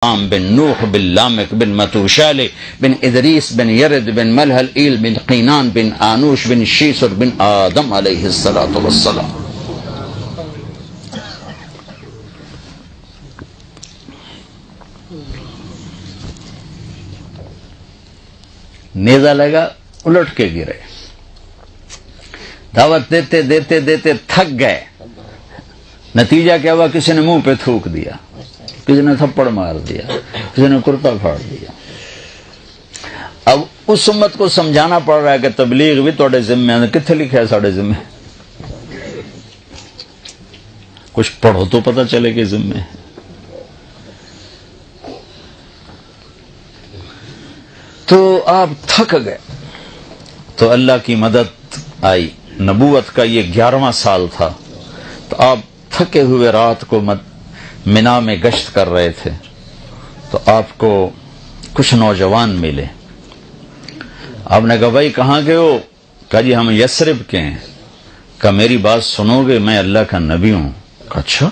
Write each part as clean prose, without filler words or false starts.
بن نوح بن لامک بن متوشالہ بن ادریس بن یرد بن ملحل بن قینان بن آنوش بن شیسر بن آدم علیہ السلام. نیزہ لگا, الٹ کے گرے. دعوت دیتے دیتے دیتے تھک گئے. نتیجہ کیا ہوا؟ کسی نے منہ پہ تھوک دیا, کسی نے تھپڑ مار دیا, کسی نے کرتا پھاڑ دیا. اب اس امت کو سمجھانا پڑ رہا ہے کہ تبلیغ بھی توڑے ذمہ ہے. کتنے لکھا ہے ساڑھے ذمہ؟ کچھ پڑھو تو پتہ چلے کہ ذمہ ہے. تو آپ تھک گئے تو اللہ کی مدد آئی. نبوت کا یہ 11واں سال تھا. تو آپ تھکے ہوئے رات کو منا میں گشت کر رہے تھے تو آپ کو کچھ نوجوان ملے. آپ نے کہا بھائی کہاں گئے ہو؟ کہا جی ہم یثرب کے ہیں. کہا میری بات سنو گے؟ میں اللہ کا نبی ہوں. کہا اچھا.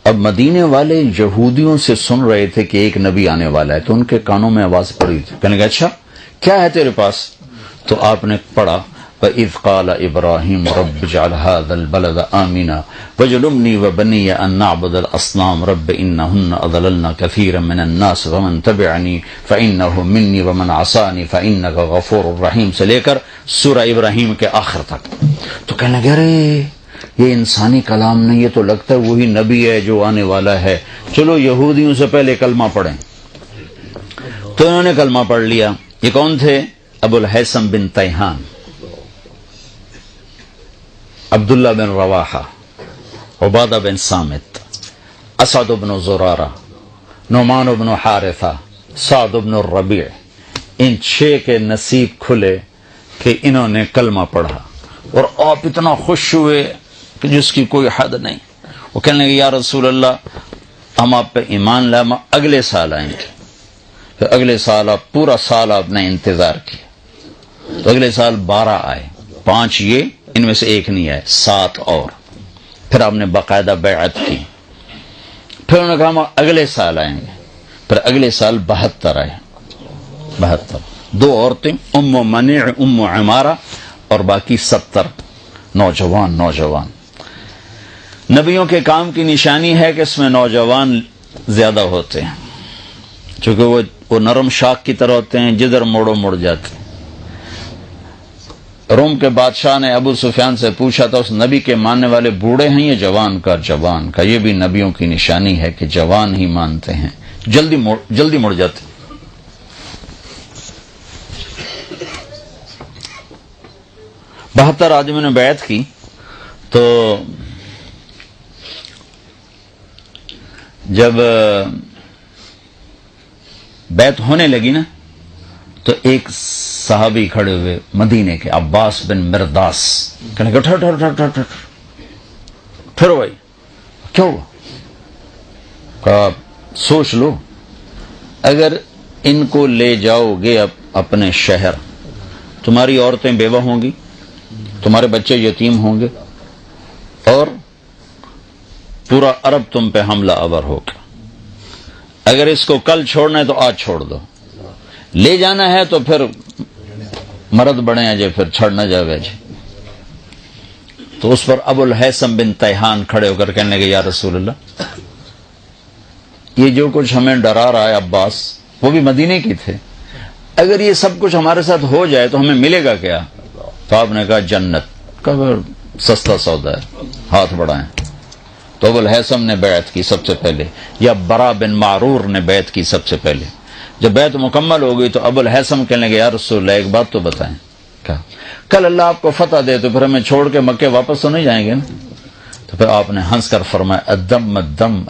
اب مدینے والے یہودیوں سے سن رہے تھے کہ ایک نبی آنے والا ہے تو ان کے کانوں میں آواز پڑی تھی. کہنے لگا اچھا کیا ہے تیرے پاس؟ تو آپ نے پڑھا وَإِذْ قَالَ إِبْرَاهِيمُ رَبِّ اجْعَلْ هَذَا الْبَلَدَ آمِنًا وَاجْنُبْنِي وَبَنِيَّ أَن نَّعْبُدَ الْأَصْنَامَ رَبِّ إِنَّهُنَّ أَضْلَلْنَ كَثِيرًا مِّنَ النَّاسِ وَمَن تَبِعَنِي فَإِنَّهُ مِنِّي وَمَنْ عَصَانِي فَإِنَّكَ غَفُورٌ رَحِيمٌ سے لے کر سورہ ابراہیم کے آخر تک. تو کہنے لگے ارے یہ انسانی کلام نہیں, یہ تو لگتا ہے وہی نبی ہے جو آنے والا ہے. چلو یہودیوں سے پہلے کلمہ پڑھیں. تو انہوں نے کلمہ پڑھ لیا. یہ کون تھے؟ ابو الہیثم بن تیہان, عبداللہ بن رواحہ, عبادہ بن صامت, اسعد بن زرارہ, نعمان بن حارثہ, سعد بن الربیع. ان 6 کے نصیب کھلے کہ انہوں نے کلمہ پڑھا اور آپ اتنا خوش ہوئے کہ جس کی کوئی حد نہیں. وہ کہنے لگے یا رسول اللہ ہم آپ پہ ایمان لائے, ہم اگلے سال آئیں گے. پھر اگلے سال آپ پورا سال آپ نے انتظار کیا. تو اگلے سال 12 آئے, 5 یہ, ان میں سے ایک نہیں آئے, 7 اور. پھر آپ نے باقاعدہ بیعت کی. پھر انہوں نے کہا ہم اگلے سال آئیں گے. پھر اگلے سال 72 آئے. 72 2 عورتیں, ام منیع, ام عمارہ, اور باقی 70 نوجوان. نبیوں کے کام کی نشانی ہے کہ اس میں نوجوان زیادہ ہوتے ہیں, چونکہ وہ نرم شاخ کی طرح ہوتے ہیں, جدھر موڑو مڑ جاتے ہیں. روم کے بادشاہ نے ابو سفیان سے پوچھا تھا اس نبی کے ماننے والے بوڑھے ہیں یا جوان کا؟ یہ بھی نبیوں کی نشانی ہے کہ جوان ہی مانتے ہیں, جلدی مڑ جاتے. بہتر آدمیوں نے بیعت کی. تو جب بیعت ہونے لگی نا تو ایک صحابی کھڑے ہوئے مدینے کے, عباس بن مرداس, کہنے کہ ٹھہرو بھائی کیا ہوا؟ کہا سوچ لو, اگر ان کو لے جاؤ گے اپنے شہر, تمہاری عورتیں بیوہ ہوں گی, تمہارے بچے یتیم ہوں گے, اور پورا عرب تم پہ حملہ آور ہوگا. اگر اس کو کل چھوڑنا ہے تو آج چھوڑ دو, لے جانا ہے تو پھر مرد بڑے ہیں جی, پھر چھڑ نہ جاوے جی. تو اس پر ابو الہیثم بن تیہان کھڑے ہو کر کہنے لگے یا رسول اللہ یہ جو کچھ ہمیں ڈرا رہا ہے عباس, وہ بھی مدینے کی تھے, اگر یہ سب کچھ ہمارے ساتھ ہو جائے تو ہمیں ملے گا کیا؟ تو آپ نے کہا جنت. کہا سستا سودا ہے, ہاتھ بڑھائیں. تو ابو الہیثم نے بیعت کی سب سے پہلے, یا برا بن معرور نے بیعت کی سب سے پہلے. جب بیعت مکمل ہو گئی تو ابو الہیثم کہنے لگے یا رسول اللہ ایک بات تو بتائیں, کہا کل اللہ آپ کو فتح دے تو پھر ہمیں چھوڑ کے مکے واپس تو نہیں جائیں گے نا؟ تو پھر آپ نے ہنس کر فرمایا الدم الدم